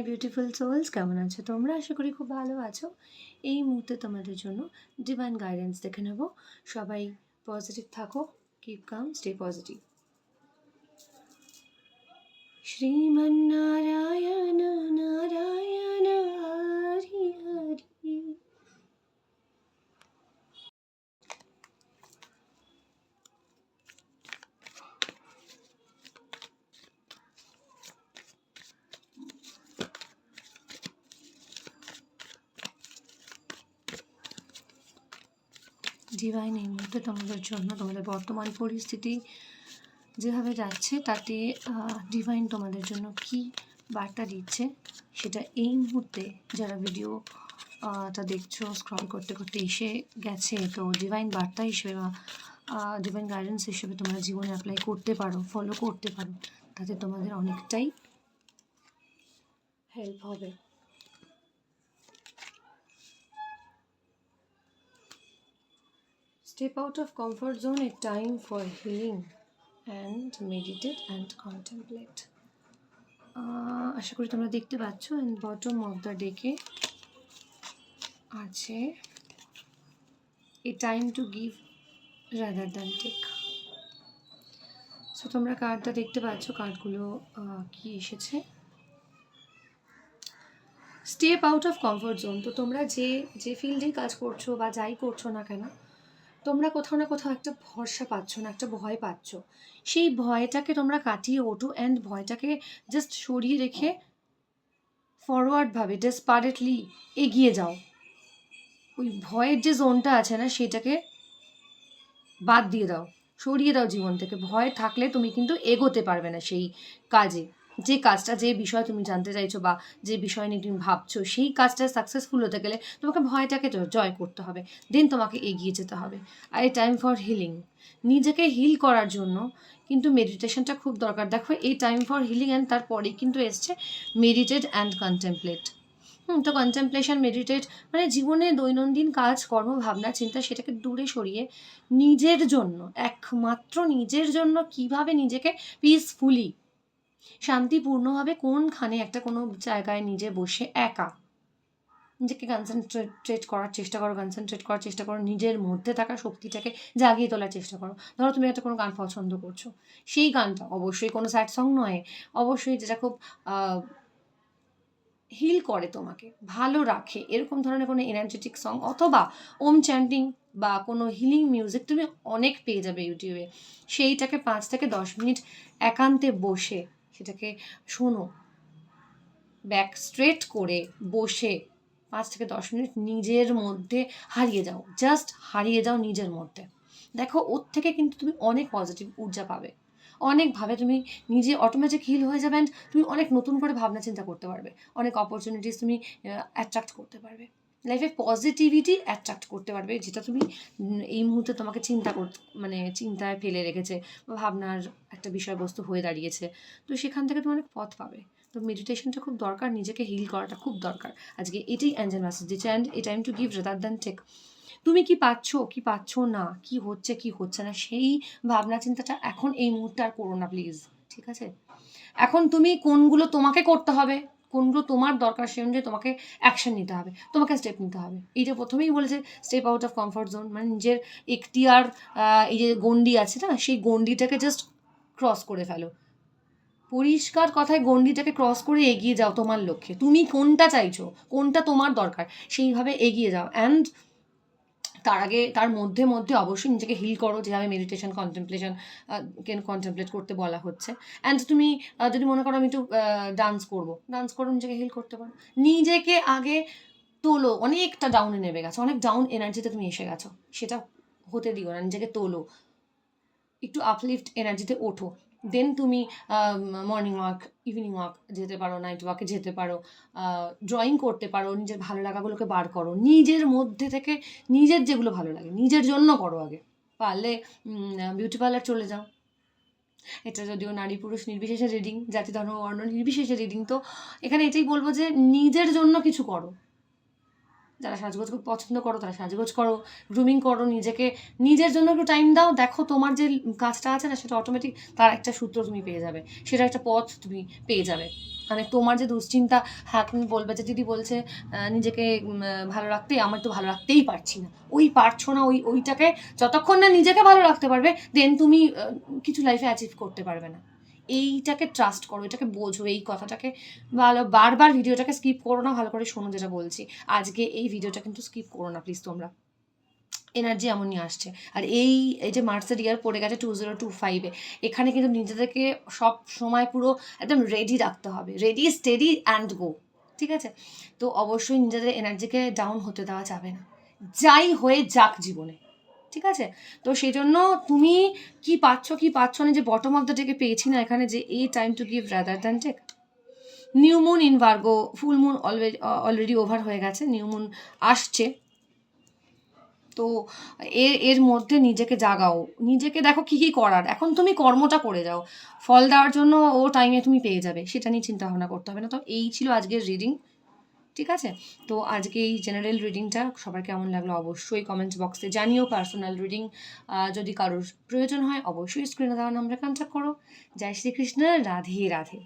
Beautiful sols, কেমন আছো তোমরা? আশা করি খুব ভালো আছো। এই মুহূর্তে তোমাদের জন্য ডিভাইন গাইডেন্স দেখে নেব। সবাই পজিটিভ থাকো, keep calm, stay positive. Shrimannarayan Narayan Hari Hari. Divine এই মুহূর্তে তোমাদের জন্য, তোমাদের বর্তমান পরিস্থিতি যেভাবে যাচ্ছে তাতে ডিভাইন তোমাদের জন্য কি বার্তা দিচ্ছে সেটা এই মুহূর্তে যারা ভিডিওটা দেখছো, স্ক্রল করতে করতে এসে গেছে, তো ডিভাইন বার্তা হিসেবে বা ডিভাইন গাইডেন্স হিসেবে তোমরা জীবনে অ্যাপ্লাই করতে পারো, ফলো করতে পারো, তাতে তোমাদের অনেকটাই হেল্প হবে। Step out of comfort zone, a time for healing and meditate and contemplate. আশা করি তোমরা দেখতে পাচ্ছ, এন্ড বটম অফ দ্য ডেকে আছে a time to give rather than take. So তোমরা কার্ডটা দেখতে পাচ্ছ, কার্ডগুলো কি এসেছে, step out of comfort zone. তো তোমরা যে ফিল্ডেই কাজ করছো বা যাই করছো না কেন, তোমরা কোথাও না কোথাও একটা ভরসা পাচ্ছ না, একটা ভয় পাচ্ছ। সেই ভয়টাকে তোমরা কাটিয়ে ওঠো অ্যান্ড ভয়টাকে জাস্ট সরিয়ে রেখে ফরওয়ার্ডভাবে ডেসপারেটলি এগিয়ে যাও। ওই ভয়ের যে জোনটা আছে না, সেটাকে বাদ দিয়ে দাও, সরিয়ে দাও জীবন থেকে। ভয় থাকলে তুমি কিন্তু এগোতে পারবে না সেই কাজে। যে কাজটা, যে বিষয় তুমি জানতে চাইছো বা যে বিষয় নিয়ে তুমি ভাবছো, সেই কাজটা সাকসেসফুল হতে গেলে তোমাকে ভয়টাকে জয় করতে হবে, দেন তোমাকে এগিয়ে যেতে হবে। আর এই টাইম ফর হিলিং, নিজেকে হিল করার জন্য কিন্তু মেডিটেশনটা খুব দরকার। দেখো, এই টাইম ফর হিলিং অ্যান্ড তারপরেই কিন্তু এসছে মেডিটেট অ্যান্ড কন্টেম্পলেট। তো কন্টেম্পলেশন, মেডিটেট মানে জীবনে দৈনন্দিন কাজ কর্ম ভাবনা চিন্তা সেটাকে দূরে সরিয়ে নিজের জন্য, একমাত্র নিজের জন্য কিভাবে নিজেকে পিসফুলি, শান্তিপূর্ণভাবে কোনখানে একটা কোনো জায়গায় নিজে বসে একা নিজেকে কনসেন্ট্রেট করার চেষ্টা করো, নিজের মধ্যে থাকা শক্তিটাকে জাগিয়ে তোলার চেষ্টা করো। ধরো তুমি একটা কোনো গান পছন্দ করছো, সেই গানটা অবশ্যই কোনো স্যাড সং নয়, অবশ্যই যেটা খুব হিল করে, তোমাকে ভালো রাখে, এরকম ধরনের কোনো এনার্জেটিক সং অথবা ওম চ্যান্টিং বা কোনো হিলিং মিউজিক তুমি অনেক পেয়ে যাবে ইউটিউবে। সেইটাকে 5 থেকে 10 মিনিট একান্তে বসে সেটাকে শোনো, ব্যাক স্ট্রেট করে বসে 5 থেকে 10 মিনিট নিজের মধ্যে হারিয়ে যাও, জাস্ট হারিয়ে যাও নিজের মধ্যে। দেখো, ওর থেকে কিন্তু তুমি অনেক পজিটিভ ঊর্জা পাবে, অনেকভাবে তুমি নিজে অটোমেটিক হিল হয়ে যাবে অ্যান্ড তুমি অনেক নতুন করে ভাবনা চিন্তা করতে পারবে, অনেক অপরচুনিটিস তুমি অ্যাট্রাক্ট করতে পারবে, লাইফে পজিটিভিটি অ্যাট্রাক্ট করতে পারবে, যেটা তুমি এই মুহূর্তে তোমাকে চিন্তায় ফেলে রেখেছে বা ভাবনার একটা বিষয়বস্তু হয়ে দাঁড়িয়েছে। তো সেখান থেকে তুমি অনেক পথ পাবে। তো মেডিটেশনটা খুব দরকার, নিজেকে হিল করাটা খুব দরকার। আজকে এটাই অ্যাঞ্জেল মেসেজ দিচ্ছে, and a time to give rather than take. তুমি কি পাচ্ছ, কি পাচ্ছ না, কি হচ্ছে কি হচ্ছে না, সেই ভাবনা চিন্তাটা এখন এই মুহূর্তে আর করো না প্লিজ, ঠিক আছে? এখন তুমি কোনগুলো তোমাকে করতে হবে, কোনগুলো তোমার দরকার, সে অনুযায়ী তোমাকে অ্যাকশন নিতে হবে, তোমাকে স্টেপ নিতে হবে। এইটা প্রথমেই বলেছে, step out of comfort zone, মানে নিজের এখতিয়ার, এই যে গণ্ডি আছে না, সেই গণ্ডিটাকে জাস্ট ক্রস করে ফেলো। পরিষ্কার কথায় গণ্ডিটাকে ক্রস করে এগিয়ে যাও তোমার লক্ষ্যে। তুমি কোনটা চাইছো, কোনটা তোমার দরকার, সেইভাবে এগিয়ে যাও। অ্যান্ড তার আগে তার মধ্যে মধ্যে অবশ্যই নিজেকে হিল করো, যেভাবে মেডিটেশন কন্টেম্পলেট করতে বলা হচ্ছে। অ্যান্ড তুমি যদি মনে করো আমি একটু ডান্স করো, নিজেকে হিল করতে পারো। নিজেকে আগে তোলো, অনেকটা ডাউনে নেমে গেছো, অনেক ডাউন এনার্জিতে তুমি এসে গেছো, সেটা হতে দিও না। নিজেকে তোলো, একটু আপলিফট এনার্জিতে ওঠো, দেন তুমি মর্নিং ওয়াক, ইভিনিং ওয়াক যেতে পারো, নাইট ওয়াকে যেতে পারো, ড্রয়িং করতে পারো, নিজের ভালো লাগাগুলোকে বার করো নিজের মধ্যে থেকে। নিজের যেগুলো ভালো লাগে নিজের জন্য করো আগে, পারলে বিউটি পার্লার চলে যাও। এটা যদিও নারী পুরুষ নির্বিশেষে রিডিং, জাতি ধর্ম বর্ণ নির্বিশেষে রিডিং, তো এখানে এটাই বলবো যে নিজের জন্য কিছু করো, যারা সাজগোজ খুব পছন্দ করো তারা সাজগোজ করো, গ্রুমিং করো, নিজেকে নিজের জন্য একটু টাইম দাও, দেখো তোমার যে কাজটা আছে না সেটা অটোমেটিক তার একটা সূত্র তুমি পেয়ে যাবে, সেটা একটা পথ তুমি পেয়ে যাবে। মানে তোমার যে দুশ্চিন্তা, হ্যাঁ তুমি বলবে যে দিদি বলছে নিজেকে ভালো রাখতে, আমার তো ভালো রাখতেই পারছি না, ওই পারছো না, ওইটাকে যতক্ষণ না নিজেকে ভালো রাখতে পারবে দেন তুমি কিছু লাইফে অ্যাচিভ করতে পারবে না। এইটাকে ট্রাস্ট করো, এটাকে বোঝো, এই কথাটাকে ভালো, বারবার ভিডিওটাকে স্কিপ করো না, ভালো করে শোনো যেটা বলছি। আজকে এই ভিডিওটা কিন্তু স্কিপ করো না প্লিজ তোমরা, এনার্জি এমনই আসছে। আর এই যে মার্চের ইয়ার পড়ে গেছে 2025-এ, এখানে কিন্তু নিজেদেরকে সব সময় পুরো একদম রেডি রাখতে হবে, রেডি স্টেডি অ্যান্ড গো, ঠিক আছে? তো অবশ্যই নিজেদের এনার্জিকে ডাউন হতে দেওয়া যাবে না, যাই হয়ে যাক জীবনে, ঠিক আছে? তো সেই জন্য তুমি কি পাচ্ছ না, যে বটম অফ দ্য ডেকে পেয়েছি না এখানে, যে এই time to give rather than take. New moon in Virgo, full moon already over হয়ে গেছে, নিউ মুন আসছে। তো এর মধ্যে নিজেকে জাগাও, নিজেকে দেখো কী কী করার, এখন তুমি কর্মটা করে যাও, ফল দেওয়ার জন্য ও টাইমে তুমি পেয়ে যাবে, সেটা নিয়ে চিন্তা ভাবনা করতে হবে না। তো এই ছিল আজকের রিডিং, ঠিক আছে? তো আজকে এই জেনারেল রিডিংটা সবার কেমন লাগলো অবশ্যই কমেন্ট বক্সে জানিও। পার্সোনাল রিডিং যদি কারোর প্রয়োজন হয় অবশ্যই স্ক্রিনে দেওয়া নাম্বারে কন্ট্যাক্ট করো। জয় শ্রীকৃষ্ণ, রাধে রাধে।